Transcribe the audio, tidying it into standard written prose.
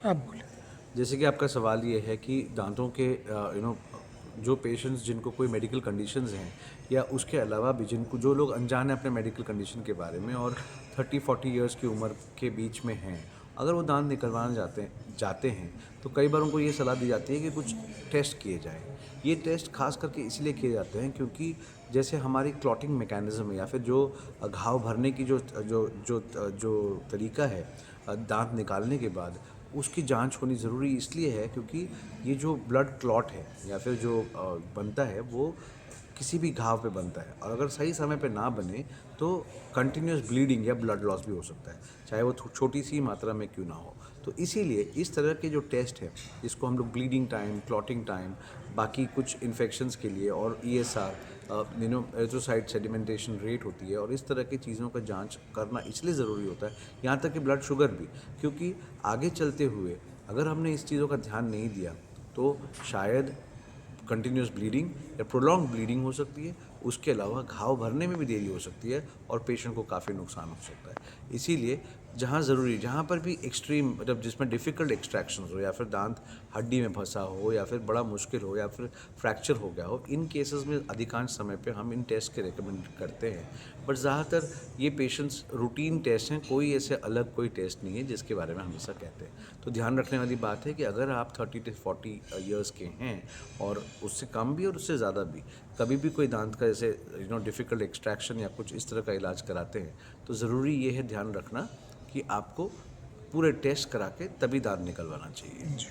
आप बोलें। जैसे कि आपका सवाल ये है कि दांतों के जो पेशेंट्स जिनको कोई मेडिकल कंडीशंस हैं या उसके अलावा भी जिनको जो लोग अनजान हैं अपने मेडिकल कंडीशन के बारे में और 30-40 इयर्स की उम्र के बीच में हैं, अगर वो दांत निकलवाना जाते हैं तो कई बार उनको ये सलाह दी जाती है कि कुछ टेस्ट किए जाएं। ये टेस्ट खास करके इसलिए किए जाते हैं क्योंकि जैसे हमारी क्लॉटिंग मैकेनिज्म है या फिर जो घाव भरने की जो तरीका है दांत निकालने के बाद उसकी जांच होनी ज़रूरी इसलिए है क्योंकि ये जो ब्लड क्लॉट है या फिर जो बनता है वो किसी भी घाव पे बनता है और अगर सही समय पे ना बने तो कंटिन्यूस ब्लीडिंग या ब्लड लॉस भी हो सकता है, चाहे वो छोटी सी मात्रा में क्यों ना हो। तो इसीलिए इस तरह के जो टेस्ट है जिसको हम लोग ब्लीडिंग टाइम, क्लॉटिंग टाइम, बाकी कुछ इन्फेक्शंस के लिए और ईएसआर एरिथ्रोसाइट सेडिमेंटेशन रेट होती है और इस तरह की चीज़ों का जांच करना इसलिए ज़रूरी होता है, यहाँ तक कि ब्लड शुगर भी, क्योंकि आगे चलते हुए अगर हमने इस चीज़ों का ध्यान नहीं दिया तो शायद कंटिन्यूस ब्लीडिंग या प्रोलॉन्ग ब्लीडिंग हो सकती है, उसके अलावा घाव भरने में भी देरी हो सकती है और पेशेंट को काफ़ी नुकसान हो सकता है। इसीलिए जहाँ ज़रूरी, जहाँ पर भी एक्सट्रीम मतलब जिसमें डिफ़िकल्ट एक्सट्रैक्शन हो या फिर दांत हड्डी में फंसा हो या फिर बड़ा मुश्किल हो या फिर फ्रैक्चर हो गया हो, इन केसेस में अधिकांश समय पे हम इन टेस्ट के रिकमेंड करते हैं। बट ज़्यादातर ये पेशेंट्स रूटीन टेस्ट हैं, कोई ऐसे अलग कोई टेस्ट नहीं है जिसके बारे में हमेशा कहते हैं। तो ध्यान रखने वाली बात है कि अगर आप 30 to 40 ईयर्स के हैं और उससे कम भी और उससे ज़्यादा भी कभी भी कोई दांत का जैसे डिफ़िकल्ट एक्सट्रैक्शन या कुछ इस तरह का इलाज कराते हैं तो ज़रूरी ये है ध्यान रखना कि आपको पूरे टेस्ट करा के तभी दांत निकलवाना चाहिए। जी।